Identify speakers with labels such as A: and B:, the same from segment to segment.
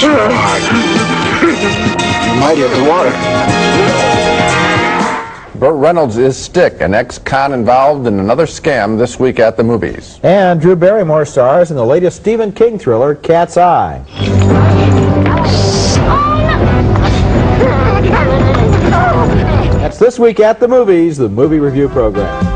A: pushing so hard. You might hit the water.
B: Burt Reynolds is Stick, an ex-con involved in another scam this week at the movies.
C: And Drew Barrymore stars in the latest Stephen King thriller, Cat's Eye. That's this week at the movies, the movie review program.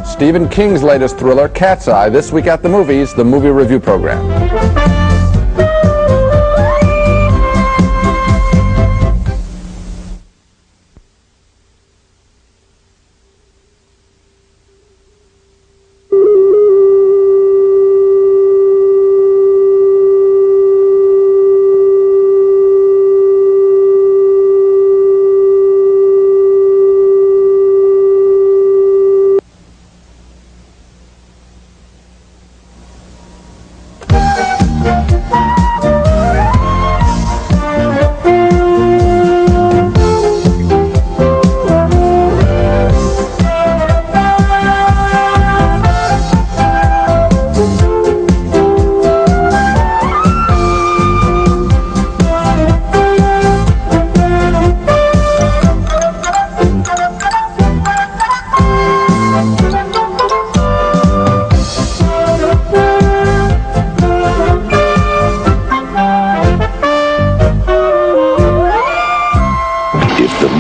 B: Stephen King's latest thriller, Cat's Eye, this week at the movies, the movie review program.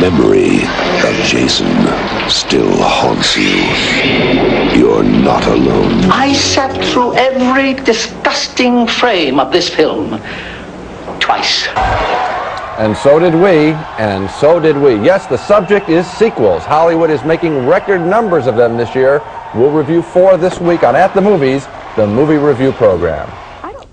D: memory of Jason still haunts you, you're not alone.
E: I sat through every disgusting frame of this film twice.
B: And so did we, and so did we. Yes, the subject is sequels. Hollywood is making record numbers of them this year. We'll review 4 this week on At the Movies, the movie review program.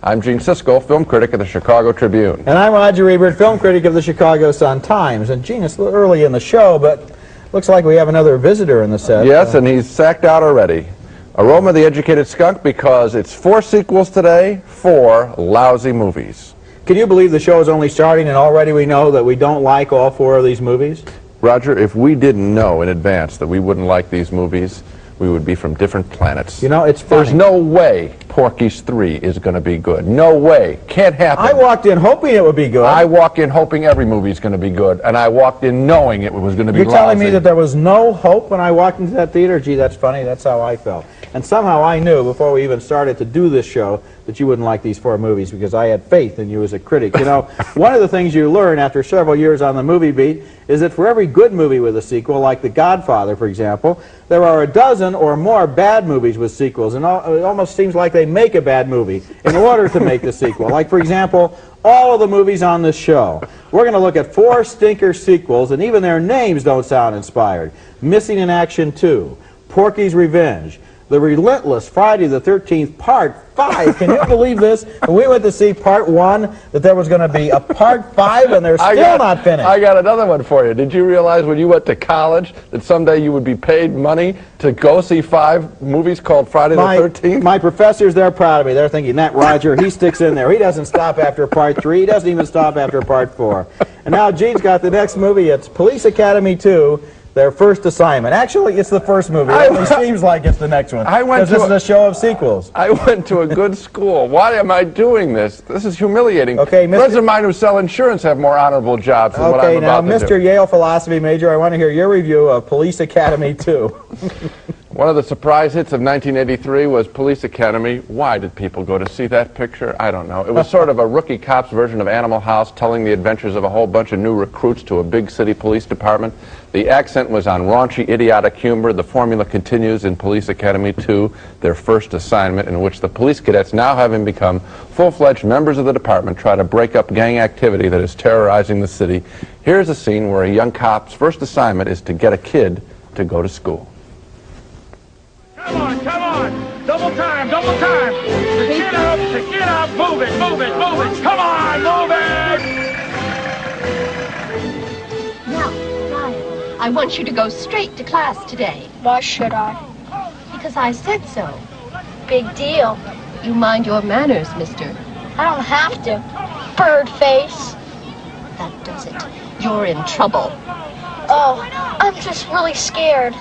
B: I'm Gene Siskel, film critic of the Chicago Tribune.
C: And I'm Roger Ebert, film critic of the Chicago Sun-Times. And Gene, it's a little early in the show, but looks like we have another visitor in the set.
B: Yes, and he's sacked out already. Aroma the Educated Skunk, because it's 4 sequels today, 4 lousy movies.
C: Can you believe the show is only starting and already we know that we don't like all 4 of these movies?
B: Roger, if we didn't know in advance that we wouldn't like these movies, we would be from different planets.
C: You know, it's funny.
B: There's no way Porky's 3 is going to be good. No way. Can't happen.
C: I walked in hoping it would be good.
B: I walk in hoping every movie's going to be good, and I walked in knowing it was going to be lousy.
C: You're telling me that there was no hope when I walked into that theater? Gee, that's funny. That's how I felt. And somehow I knew before we even started to do this show that you wouldn't like these 4 movies because I had faith in you as a critic. You know, one of the things you learn after several years on the movie beat is that for every good movie with a sequel, like The Godfather, for example, there are a dozen or more bad movies with sequels, and it almost seems like they make a bad movie in order to make the sequel. Like, for example, all of the movies on this show. We're going to look at 4 stinker sequels, and even their names don't sound inspired. Missing in Action 2, Porky's Revenge, The Relentless Friday the 13th, Part 5. Can you believe this? When we went to see Part 1, that there was going to be a Part 5, and they're still not finished.
B: I got another one for you. Did you realize when you went to college that someday you would be paid money to go see 5 movies called Friday the 13th?
C: My professors, they're proud of me. They're thinking, that Roger, he sticks in there. He doesn't stop after Part 3. He doesn't even stop after Part 4. And now Gene's got the next movie. It's Police Academy 2. Their first assignment. Actually, it's the first movie. It only seems like it's the next one. Because this is a show of sequels.
B: I went to a good school. Why am I doing this? This is humiliating.
C: Okay,
B: friends of mine who sell insurance have more honorable jobs than what I'm about to do.
C: Okay, now, Mr. Yale philosophy major, I want to hear your review of Police Academy 2.
B: One of the surprise hits of 1983 was Police Academy. Why did people go to see that picture? I don't know. It was sort of a rookie cop's version of Animal House, telling the adventures of a whole bunch of new recruits to a big city police department. The accent was on raunchy, idiotic humor. The formula continues in Police Academy 2, their first assignment, in which the police cadets, now having become full-fledged members of the department, try to break up gang activity that is terrorizing the city. Here's a scene where a young cop's first assignment is to get a kid to go to school.
F: Come on, come on! Double time, double time! To get up, move it, move it, move it! Come on, move it!
G: I want you to go straight to class today.
H: Why should I?
G: Because I said so.
H: Big deal.
G: You mind your manners, mister.
H: I don't have to. Bird face.
G: That does it. You're in trouble.
H: Oh, I'm just really scared.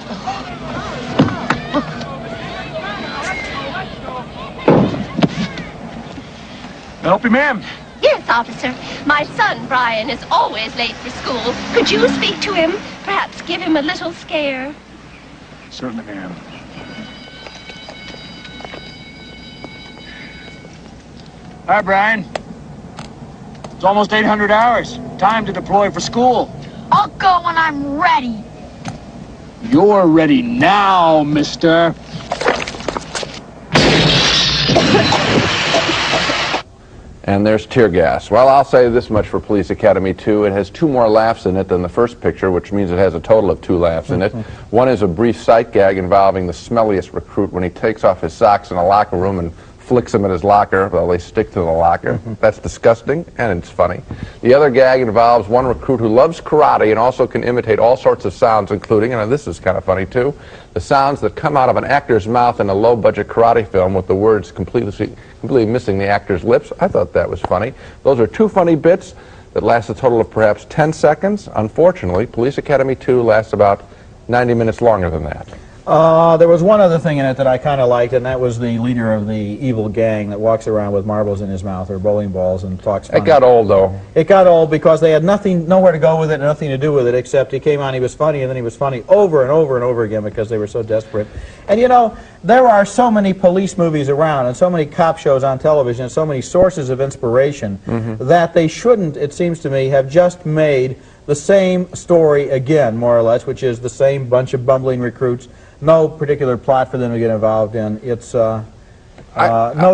F: Help you, ma'am.
G: Yes, officer. My son, Brian, is always late for school. Could you speak to him? Perhaps give him a little scare?
F: Certainly, ma'am. Hi, Brian. It's almost 800 hours. Time to deploy for school.
H: I'll go when I'm ready.
F: You're ready now, mister.
B: And there's tear gas. Well, I'll say this much for Police Academy 2. It has 2 more laughs in it than the first picture, which means it has a total of 2 laughs in it. One is a brief sight gag involving the smelliest recruit when he takes off his socks in a locker room and flicks them in his locker. Well, they stick to the locker. That's disgusting, and it's funny. The other gag involves one recruit who loves karate and also can imitate all sorts of sounds, including, and this is kind of funny too, the sounds that come out of an actor's mouth in a low-budget karate film with the words completely missing the actor's lips. I thought that was funny. Those are 2 funny bits that last a total of perhaps 10 seconds. Unfortunately, Police Academy 2 lasts about 90 minutes longer than that.
C: There was one other thing in it that I kind of liked, and that was the leader of the evil gang that walks around with marbles in his mouth or bowling balls and talks funny.
B: It got old, though.
C: It got old because they had nowhere to go with it, nothing to do with it, except he came on, he was funny, and then he was funny over and over and over again because they were so desperate. And you know, there are so many police movies around and so many cop shows on television and so many sources of inspiration that they shouldn't, it seems to me, have just made the same story again, more or less, which is the same bunch of bumbling recruits. No particular plot for them to get involved in. It's no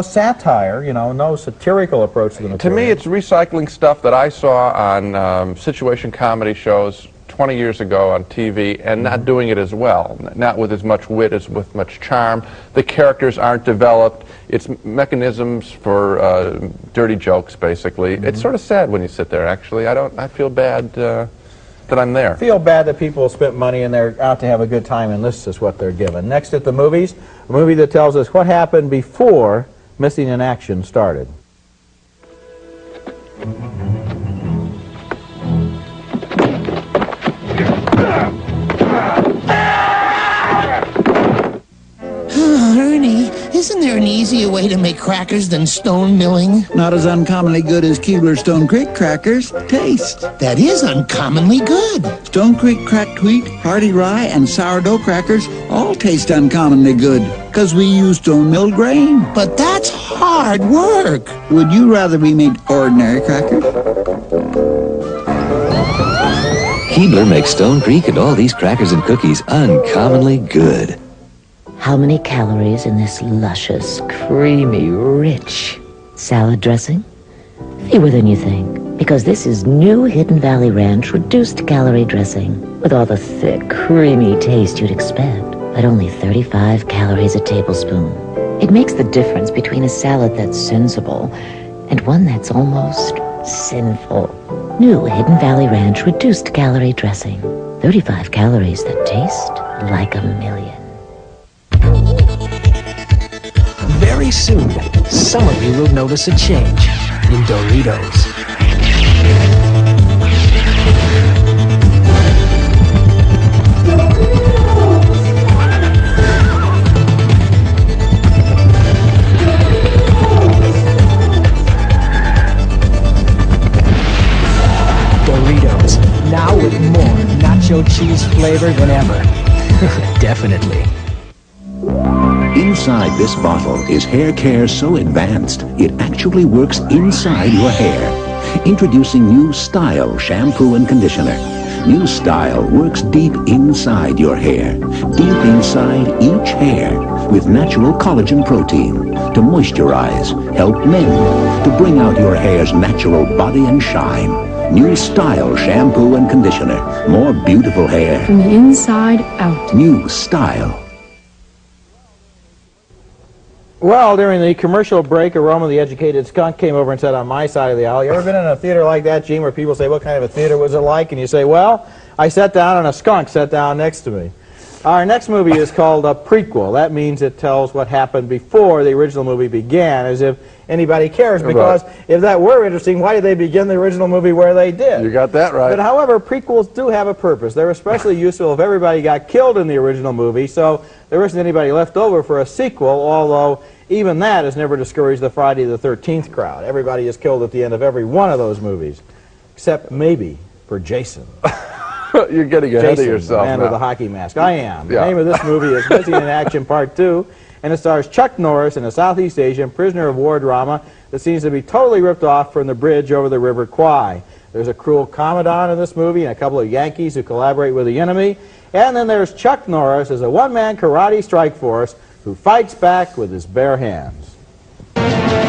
C: satire, you know, no satirical approach to the material.
B: To me, it's recycling stuff that I saw on situation comedy shows 20 years ago on TV and not doing it as well, not with as much wit, as with much charm. The characters aren't developed. It's mechanisms for dirty jokes, basically. It's sort of sad when you sit there, actually. I feel bad that I'm there.
C: Feel bad that people spent money and they're out to have a good time, and this is what they're given. Next at the movies, a movie that tells us what happened before Missing in Action started.
I: Ernie, isn't there an easier way to make crackers than stone milling?
J: Not as uncommonly good as Keebler Stone Creek crackers. Taste.
I: That is uncommonly good.
J: Stone Creek cracked wheat, hearty rye, and sourdough crackers all taste uncommonly good, because we use stone milled grain.
I: But that's hard work.
J: Would you rather we made ordinary crackers?
K: Keebler makes Stone Creek and all these crackers and cookies uncommonly good.
L: How many calories in this luscious, creamy, rich salad dressing? Fewer than you think, because this is new Hidden Valley Ranch reduced calorie dressing with all the thick, creamy taste you'd expect, but only 35 calories a tablespoon. It makes the difference between a salad that's sensible and one that's almost sinful. New Hidden Valley Ranch reduced calorie dressing. 35 calories that taste like a million.
M: Very soon, some of you will notice a change in Doritos. Doritos, now with more nacho cheese flavor than ever. Definitely.
D: Inside this bottle is hair care so advanced, it actually works inside your hair. Introducing New Style Shampoo and Conditioner. New Style works deep inside your hair, deep inside each hair, with natural collagen protein to moisturize, help mend, to bring out your hair's natural body and shine. New Style Shampoo and Conditioner. More beautiful hair.
N: From the inside out.
D: New Style.
C: Well, during the commercial break, Aroma the Educated Skunk came over and sat on my side of the aisle. You ever been in a theater like that, Gene, where people say, what kind of a theater was it like? And you say, well, I sat down and a skunk sat down next to me. Our next movie is called a prequel. That means it tells what happened before the original movie began, as if anybody cares. Because if that were interesting, why did they begin the original movie where they did?
B: You got that right.
C: But however, prequels do have a purpose. They're especially useful if everybody got killed in the original movie, so there isn't anybody left over for a sequel, although even that has never discouraged the Friday the 13th crowd. Everybody is killed at the end of every one of those movies, except maybe for Jason.
B: You're getting ahead of yourself
C: the man
B: now.
C: with the hockey mask. I am.
B: Yeah.
C: The name of this movie is Missing in Action Part 2, and it stars Chuck Norris in a Southeast Asian prisoner of war drama that seems to be totally ripped off from the bridge over the River Kwai. There's a cruel commandant in this movie and a couple of Yankees who collaborate with the enemy. And then there's Chuck Norris as a one-man karate strike force who fights back with his bare hands.
A: Damn.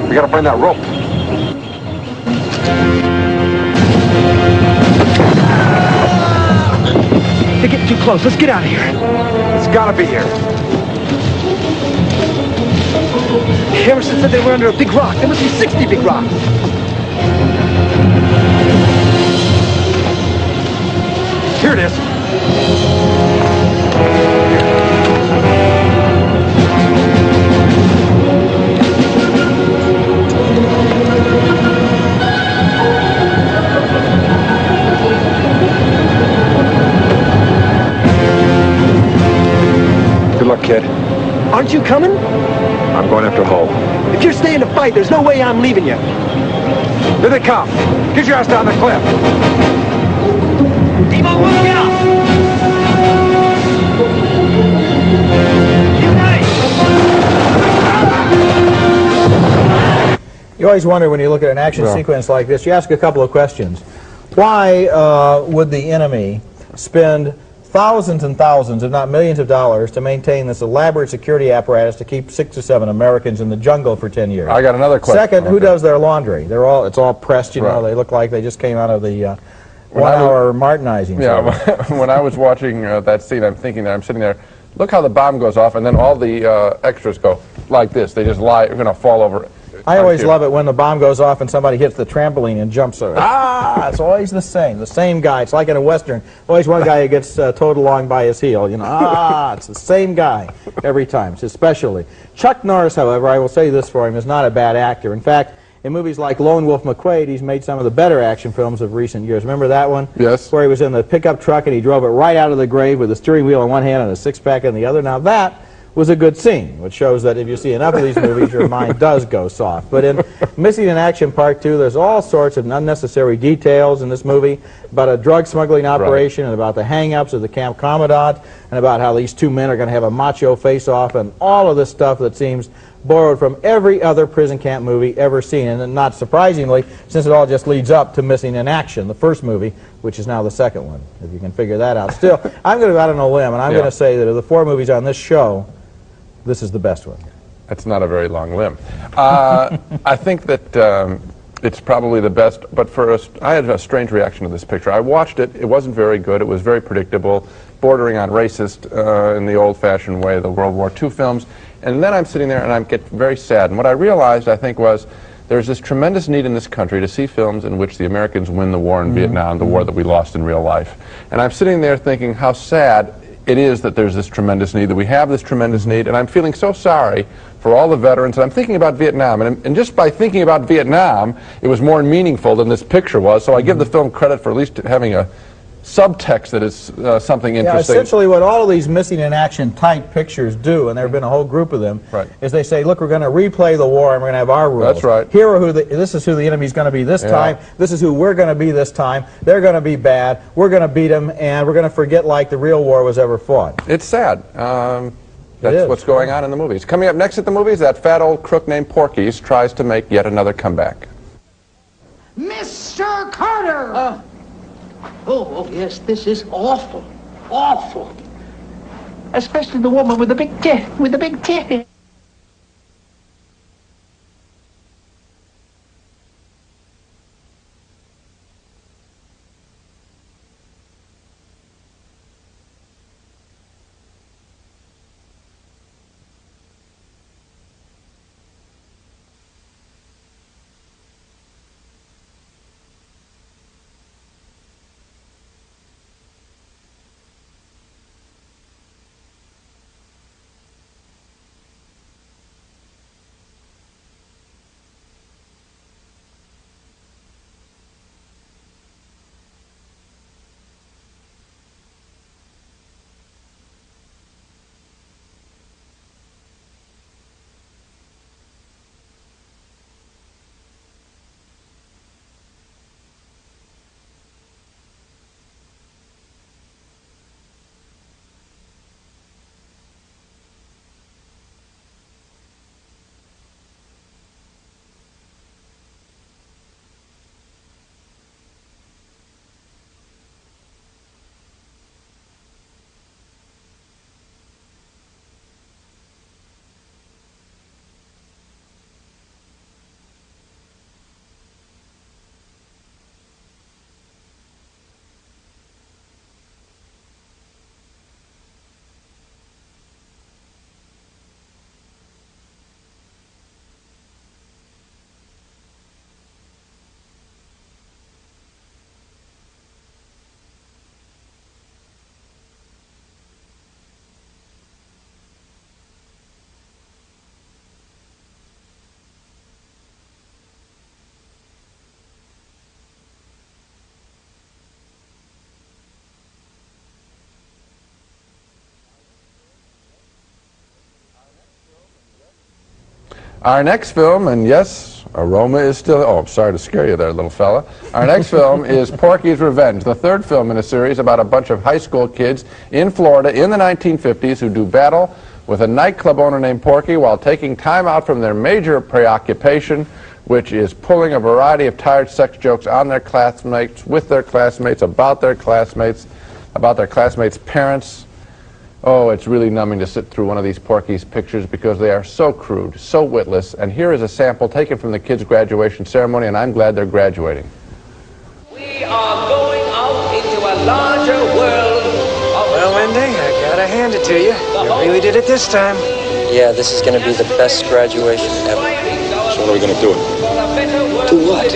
A: We gotta find that rope.
M: They're getting too close. Let's get out of here.
A: It's gotta be here.
M: Harrison said they were under a big rock. There must be 60 big rocks.
A: Here it is. Good luck, kid.
M: Aren't you coming?
A: I'm going after Hull.
M: If you're staying to fight, there's no way I'm leaving you.
A: Here they come. Get your ass down the cliff.
M: Demo, look out!
C: You always wonder when you look at an action sequence like this, you ask a couple of questions. Why would the enemy spend thousands and thousands, if not millions of dollars, to maintain this elaborate security apparatus to keep 6 or 7 Americans in the jungle for 10 years?
B: I got another question.
C: Second, who does their laundry? It's all pressed, you know, they look like they just came out of the one-hour Martinizing show.
B: Yeah, when I was watching that scene, I'm thinking that I'm sitting there, look how the bomb goes off, and then all the extras go like this. They just lie, fall over.
C: I always love it when the bomb goes off and somebody hits the trampoline and jumps over. It's always the same guy. It's like in a Western. Always one guy who gets towed along by his heel, you know. It's the same guy every time, especially. Chuck Norris, however, I will say this for him, is not a bad actor. In fact, in movies like Lone Wolf McQuade, he's made some of the better action films of recent years. Remember that one?
B: Yes.
C: Where he was in the pickup truck and he drove it right out of the grave with the steering wheel in one hand and a six-pack in the other. Now that was a good scene, which shows that if you see enough of these movies, your mind does go soft. But in Missing in Action Part 2, there's all sorts of unnecessary details in this movie about a drug smuggling operation and about the hang-ups of the camp commandant and about how these two men are going to have a macho face-off and all of this stuff that seems borrowed from every other prison camp movie ever seen. And not surprisingly, since it all just leads up to Missing in Action, the first movie, which is now the second one, if you can figure that out. Still, I'm going to go out on a limb, and I'm going to say that of the 4 movies on this show, this is the best one.
B: That's not a very long limb. I think that it's probably the best, but I had a strange reaction to this picture. I watched it. It wasn't very good. It was very predictable, bordering on racist in the old-fashioned way, the World War II films. And then I'm sitting there and I get very sad. And what I realized, I think, was there's this tremendous need in this country to see films in which the Americans win the war in Vietnam, the war that we lost in real life. And I'm sitting there thinking how sad it is that there's this tremendous need, that we have this tremendous need, and I'm feeling so sorry for all the veterans, and I'm thinking about Vietnam, and just by thinking about Vietnam, it was more meaningful than this picture was, so I give the film credit for at least having a subtext that is something interesting.
C: Yeah, essentially what all of these Missing in Action type pictures do, and there have been a whole group of them, is they say, look, we're going to replay the war and we're going to have our rules.
B: That's right.
C: Here are this is who the enemy's going to be this time, this is who we're going to be this time, they're going to be bad, we're going to beat them, and we're going to forget like the real war was ever fought.
B: It's sad. That's what's going on in the movies. Coming up next at the movies, that fat old crook named Porky tries to make yet another comeback.
E: Mr. Carter! Oh, yes, this is awful. Awful. Especially the woman with the big titty.
B: Our next film, and yes, aroma is still... Oh, I'm sorry to scare you there, little fella. Our next film is Porky's Revenge, the third film in a series about a bunch of high school kids in Florida in the 1950s who do battle with a nightclub owner named Porky while taking time out from their major preoccupation, which is pulling a variety of tired sex jokes on their classmates, with their classmates, about their classmates' parents. Oh, it's really numbing to sit through one of these Porky's pictures because they are so crude, so witless. And here is a sample taken from the kids' graduation ceremony, and I'm glad they're graduating.
N: We are going out into a larger world.
O: Well, Wendy, I gotta hand it to you. You really did it this time.
P: Yeah, this is gonna be the best graduation ever.
Q: So what are we gonna do?
O: Do what?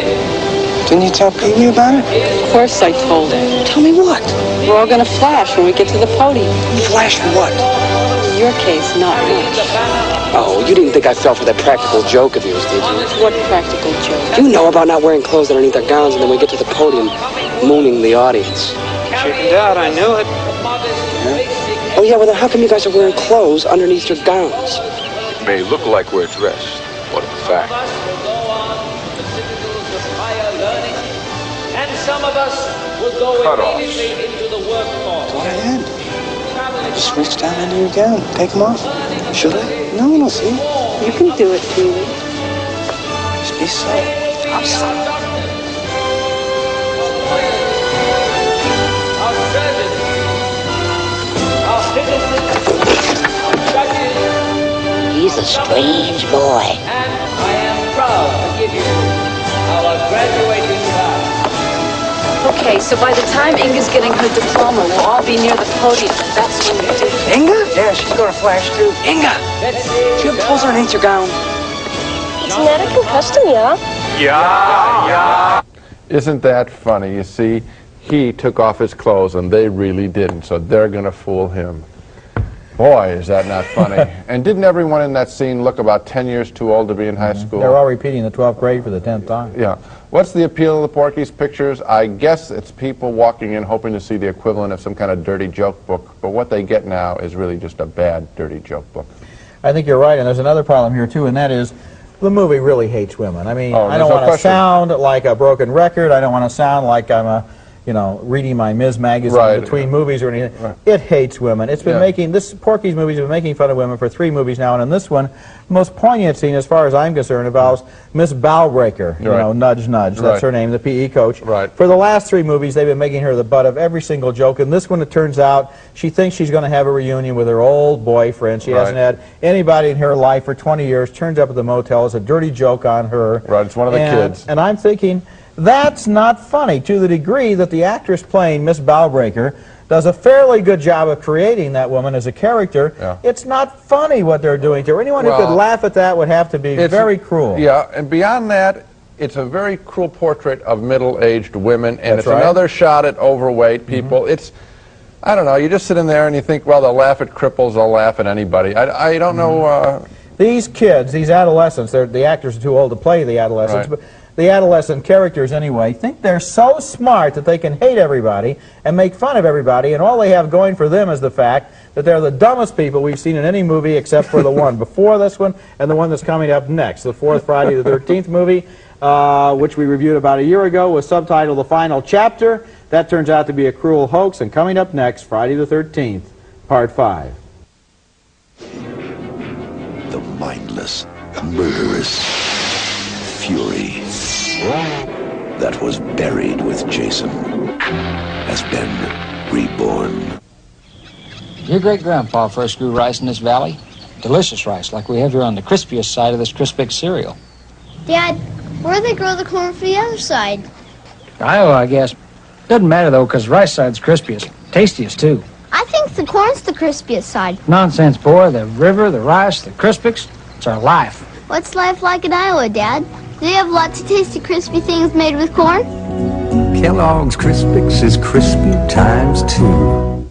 O: Didn't you tell Pee-wee about it?
R: Of course I told him.
O: Tell me what?
R: We're all gonna flash when we get to the podium.
O: Flash what?
R: In your case, not much.
O: Oh, you didn't think I fell for that practical joke of yours, did you?
R: What practical joke?
O: You know about not wearing clothes underneath our gowns and then we get to the podium mooning the audience.
P: Chickened out, I knew it.
O: Yeah? Oh yeah, well then how come you guys are wearing clothes underneath your gowns?
Q: It may look like we're dressed, but in fact...
N: And some of us will go immediately into the workforce.
O: Go ahead. Just reach down under your gown. Take them off. Should I? No, no, see?
R: You can do it, Pee-wee.
O: Just be safe. I'm sorry.
N: Our surgeons, our physicists, our judges.
L: He's a strange boy.
N: And I am proud to give you our graduating class.
R: Okay, so by the time Inga's getting her diploma, we'll all be near the podium. That's when we do.
O: Inga? Yeah, she's going to flash too. Inga! Do you have clothes underneath your gown?
H: It's not a concussion, yeah?
Q: Yeah.
B: Isn't that funny? You see, he took off his clothes and they really didn't, so they're going to fool him. Boy, is that not funny. And didn't everyone in that scene look about 10 years too old to be in high school?
C: They're all repeating the 12th grade for the 10th time.
B: Yeah. What's the appeal of the Porky's pictures? I guess it's people walking in hoping to see the equivalent of some kind of dirty joke book, but what they get now is really just a bad dirty joke book.
C: I think you're right, and there's another problem here too, and that is the movie really hates women. I mean,
B: Oh,
C: I don't
B: there's no
C: want to
B: question.
C: sound like a broken record. I don't want to sound like I'm a, you know, reading my Ms. magazine
B: Right.
C: between movies or anything.
B: Right.
C: It hates women. It's been
B: Yeah.
C: making, this Porky's movies have been making fun of women for 3 movies now, and in this one, the most poignant scene, as far as I'm concerned, involves Miss Bowbreaker. You
B: Right.
C: know, nudge, nudge. That's
B: Right.
C: her name, the PE coach.
B: Right.
C: For the last 3 movies, they've been making her the butt of every single joke. And this one, it turns out, she thinks she's going to have a reunion with her old boyfriend. She
B: Right.
C: hasn't had anybody in her life for 20 years. Turns up at the motel. It's a dirty joke on her.
B: Right, it's one of the kids.
C: And I'm thinking, that's not funny, to the degree that the actress playing Miss Bowbreaker does a fairly good job of creating that woman as a character.
B: Yeah.
C: It's not funny what they're doing to her. Anyone who
B: Well,
C: could laugh at that would have to be very cruel.
B: Yeah, and beyond that, it's a very cruel portrait of middle-aged women, and
C: That's
B: it's
C: right.
B: another shot at overweight people. It's, I don't know, you just sit in there and you think, well, they'll laugh at cripples, they'll laugh at anybody. I don't know...
C: These kids, these adolescents, the actors are too old to play the adolescents,
B: Right.
C: but the adolescent characters anyway, think they're so smart that they can hate everybody and make fun of everybody, and all they have going for them is the fact that they're the dumbest people we've seen in any movie except for the one before this one and the one that's coming up next, the 4th Friday the 13th movie, which we reviewed about a year ago, was subtitled The Final Chapter. That turns out to be a cruel hoax, and coming up next, Friday the 13th, Part 5.
D: The mindless, murderous fury that was buried with Jason has been reborn.
S: Your great-grandpa first grew rice in this valley. Delicious rice, like we have here on the crispiest side of this Crispix cereal.
H: Dad, where do they grow the corn for the other side?
S: Iowa, I guess. Doesn't matter, though, because rice side's crispiest. Tastiest, too.
H: I think the corn's the crispiest side.
S: Nonsense, boy. The river, the rice, the Crispix, it's our life.
H: What's life like in Iowa, Dad? Do they have lots of tasty, crispy things made with corn?
T: Kellogg's Crispix is crispy times 2.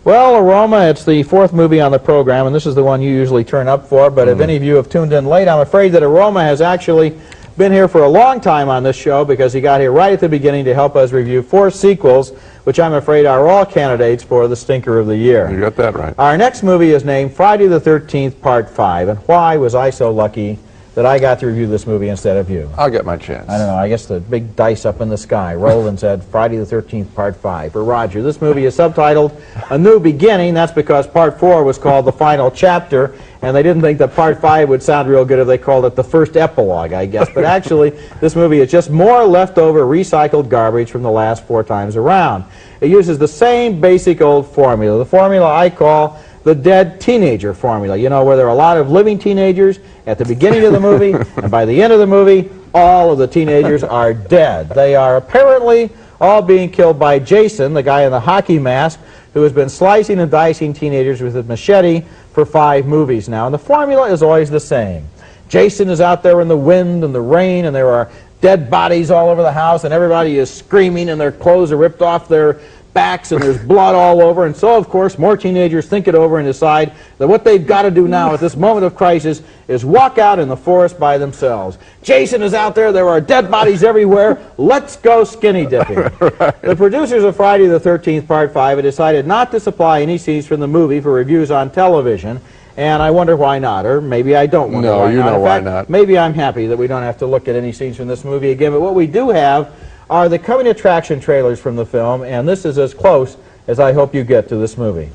C: Well, Aroma, it's the fourth movie on the program, and this is the one you usually turn up for, but if any of you have tuned in late, I'm afraid that Aroma has actually been here for a long time on this show because he got here right at the beginning to help us review 4 sequels, which I'm afraid are all candidates for the Stinker of the Year.
B: You got that right.
C: Our next movie is named Friday the 13th, Part 5, and why was I so lucky that I got to review this movie instead of you?
B: I'll get my chance.
C: I don't know, I guess the big dice up in the sky rolled and said Friday the 13th, Part 5. For Roger, this movie is subtitled A New Beginning. That's because Part 4 was called The Final Chapter, and they didn't think that Part 5 would sound real good if they called it The First Epilogue, I guess. But actually, this movie is just more leftover recycled garbage from the last 4 times around. It uses the same basic old formula, the formula I call the dead teenager formula, you know, where there are a lot of living teenagers at the beginning of the movie, and by the end of the movie, all of the teenagers are dead. They are apparently all being killed by Jason, the guy in the hockey mask, who has been slicing and dicing teenagers with a machete for 5 movies now. And the formula is always the same. Jason is out there in the wind and the rain, and there are dead bodies all over the house, and everybody is screaming, and their clothes are ripped off their backs, and there's blood all over. And so, of course, more teenagers think it over and decide that what they've got to do now at this moment of crisis is walk out in the forest by themselves. Jason is out there. There are dead bodies everywhere. Let's go skinny dipping. Right. The producers of Friday the 13th, Part 5 have decided not to supply any scenes from the movie for reviews on television. And I wonder why not, or maybe I don't wonder why not.
B: No, you know
C: why not. Maybe I'm happy that we don't have to look at any scenes from this movie again. But what we do have are the coming attraction trailers from the film, and this is as close as I hope you get to this movie.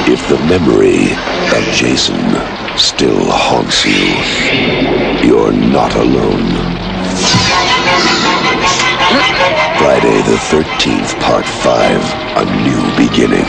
D: If the memory of Jason still haunts you, you're not alone. Friday the 13th, Part 5, A New Beginning.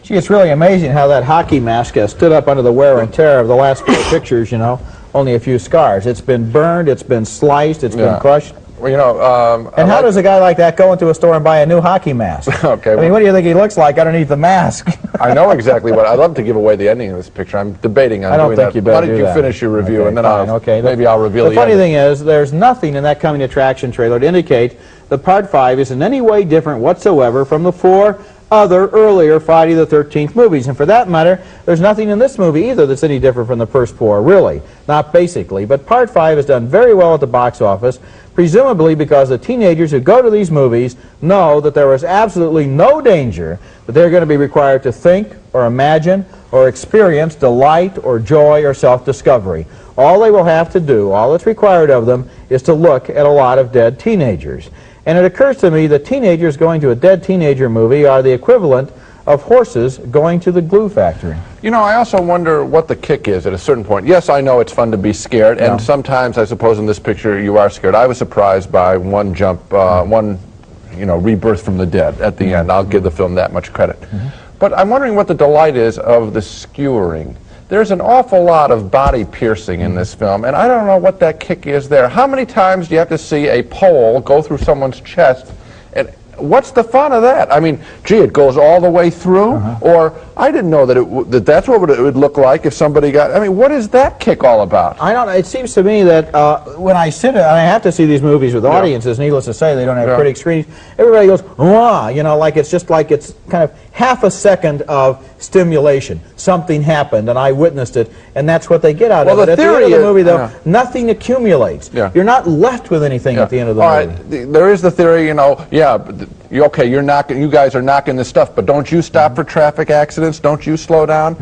C: Gee, it's really amazing how that hockey mask has stood up under the wear and tear of the last 4 pictures, you know. Only a few scars. It's been burned, it's been sliced, it's been crushed.
B: Well, you know,
C: and how does a guy like that go into a store and buy a new hockey mask?
B: Okay.
C: I mean, what do you think he looks like underneath the mask?
B: I know exactly what. I'd love to give away the ending of this picture. I'm debating on
C: I don't
B: doing
C: think
B: that.
C: you better
B: Why don't
C: do
B: you
C: that.
B: finish your review,
C: Okay,
B: and then
C: fine,
B: maybe I'll reveal
C: the funny thing is, there's nothing in that coming attraction trailer to indicate that Part 5 is in any way different whatsoever from the 4 other earlier Friday the 13th movies. And for that matter, there's nothing in this movie either that's any different from the first 4, really. Not basically. But Part 5 has done very well at the box office, presumably because the teenagers who go to these movies know that there is absolutely no danger that they're going to be required to think or imagine or experience delight or joy or self-discovery. All they will have to do, all that's required of them, is to look at a lot of dead teenagers. And it occurs to me that teenagers going to a dead teenager movie are the equivalent of horses going to the glue factory.
B: You know, I also wonder what the kick is at a certain point. Yes, I know it's fun to be scared, and sometimes, I suppose, in this picture, you are scared. I was surprised by one jump, one, you know, rebirth from the dead at the end. I'll give the film that much credit. But I'm wondering what the delight is of the skewering. There's an awful lot of body piercing in this film, and I don't know what that kick is there. How many times do you have to see a pole go through someone's chest? And what's the fun of that? I mean, gee, it goes all the way through? Or I didn't know that that's what it would look like if somebody got... I mean, what is that kick all about?
C: I don't know. It seems to me that when I sit, and I have to see these movies with audiences, needless to say, they don't have critic screenings, everybody goes, wah, you know, like it's just like it's kind of half a second of stimulation. Something happened, and I witnessed it, and that's what they get out of it. At the end of the movie, though, nothing accumulates. You're not left with anything at the end of the movie.
B: Right. There is the theory, you know, okay, you guys are knocking this stuff, but don't you stop for traffic accidents? Don't you slow down?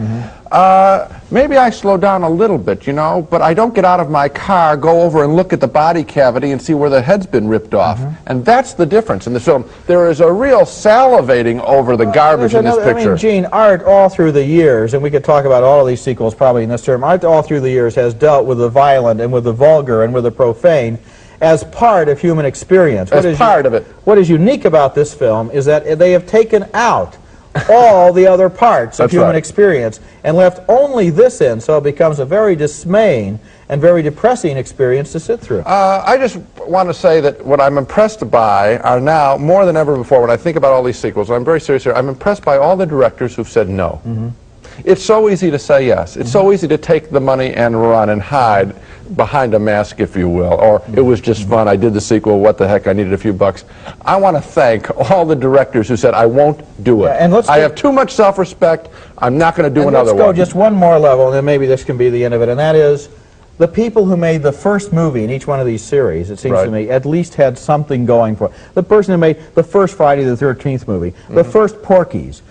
B: Maybe I slow down a little bit, you know, but I don't get out of my car, go over and look at the body cavity and see where the head's been ripped off. And that's the difference in the film. There is a real salivating over the garbage in this picture.
C: I mean, Gene, art all through the years, and we could talk about all of these sequels probably in this term, art all through the years has dealt with the violent and with the vulgar and with the profane as part of human experience.
B: As part of it.
C: What is unique about this film is that they have taken out all the other parts of
B: That's
C: human
B: right.
C: experience and left only this in, so it becomes a very dismaying and very depressing experience to sit through.
B: I just want to say that what I'm impressed by are now, more than ever before, when I think about all these sequels, I'm very serious here, I'm impressed by all the directors who've said no. It's so easy to say yes. It's so easy to take the money and run and hide behind a mask, if you will, or it was just fun, I did the sequel, what the heck, I needed a few bucks. I want to thank all the directors who said, I won't do it.
C: Yeah, and
B: I have too much self-respect, I'm not going to do another one.
C: Let's go just one more level, and then maybe this can be the end of it, and that is the people who made the first movie in each one of these series, it seems to me, at least had something going for it. The person who made the first Friday the 13th movie, the first Porky's.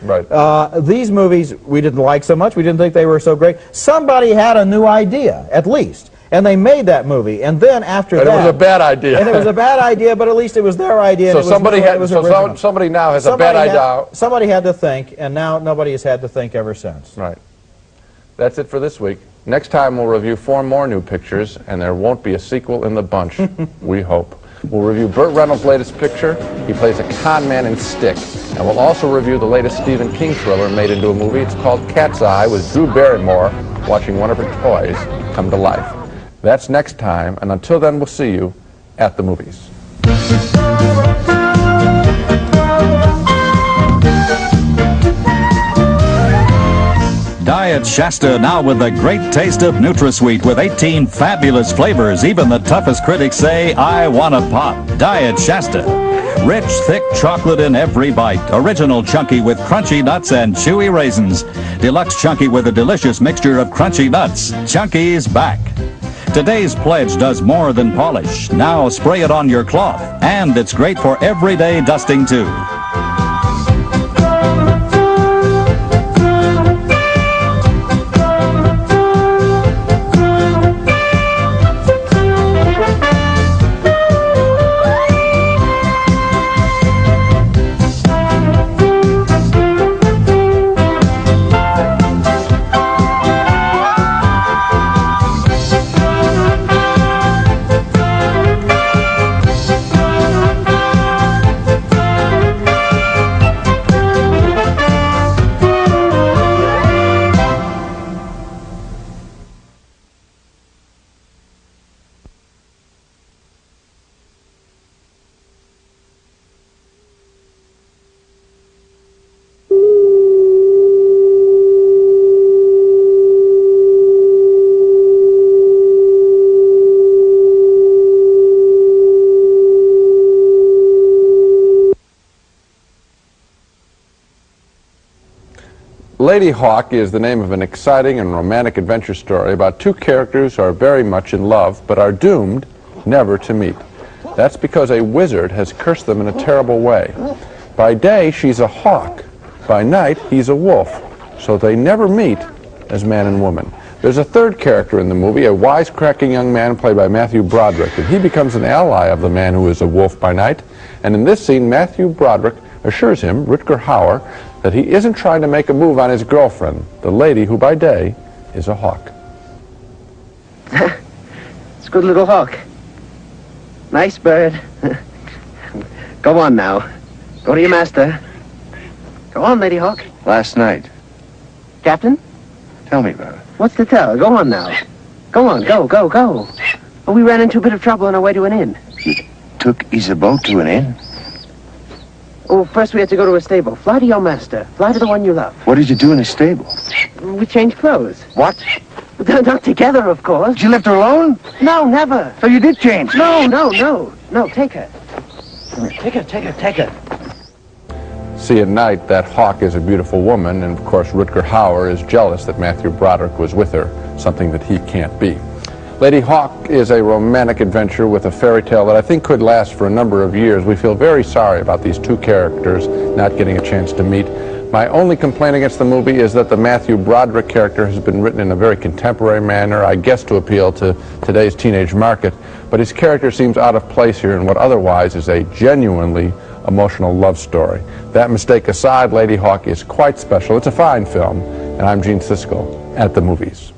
C: These movies we didn't like so much, we didn't think they were so great. Somebody had a new idea, at least. And they made that movie, and then after that...
B: And it was a bad idea.
C: And it was a bad idea, but at least it was their idea.
B: So
C: and
B: somebody now has a bad idea.
C: Somebody had to think, and now nobody has had to think ever since.
B: Right. That's it for this week. Next time we'll review 4 more new pictures, and there won't be a sequel in the bunch, we hope. We'll review Burt Reynolds' latest picture. He plays a con man in Stick. And we'll also review the latest Stephen King thriller made into a movie. It's called Cat's Eye, with Drew Barrymore watching one of her toys come to life. That's next time, and until then, we'll see you at the movies.
U: Diet Shasta now with the great taste of NutraSweet with 18 fabulous flavors. Even the toughest critics say, I want a pop. Diet Shasta. Rich, thick chocolate in every bite. Original chunky with crunchy nuts and chewy raisins. Deluxe chunky with a delicious mixture of crunchy nuts. Chunky's back. Today's pledge does more than polish. Now spray it on your cloth. And it's great for everyday dusting too.
B: Ladyhawke is the name of an exciting and romantic adventure story about 2 characters who are very much in love, but are doomed never to meet. That's because a wizard has cursed them in a terrible way. By day, she's a hawk. By night, he's a wolf. So they never meet as man and woman. There's a 3rd character in the movie, a wisecracking young man played by Matthew Broderick, and he becomes an ally of the man who is a wolf by night. And in this scene, Matthew Broderick assures him, Rutger Hauer, that he isn't trying to make a move on his girlfriend, the lady who by day is a hawk.
V: It's a good little hawk. Nice bird. Go on now. Go to your master. Go on, Ladyhawke.
O: Last night.
V: Captain?
O: Tell me about it.
V: What's to tell? Go on now. Go on, go. Oh, we ran into a bit of trouble on our way to an inn.
O: You took Isabeau to an inn?
V: Oh, first we had to go to a stable. Fly to your master. Fly to the one you love.
O: What did you do in a stable?
V: We changed clothes.
O: What?
V: Not together, of course.
O: You left her alone?
V: No, never.
O: So you did change?
V: No, take her. Take her.
B: See, at night, that hawk is a beautiful woman, and of course Rutger Hauer is jealous that Matthew Broderick was with her, something that he can't be. Ladyhawke is a romantic adventure with a fairy tale that I think could last for a number of years. We feel very sorry about these 2 characters not getting a chance to meet. My only complaint against the movie is that the Matthew Broderick character has been written in a very contemporary manner, I guess to appeal to today's teenage market, but his character seems out of place here in what otherwise is a genuinely emotional love story. That mistake aside, Ladyhawke is quite special. It's a fine film, and I'm Gene Siskel at the movies.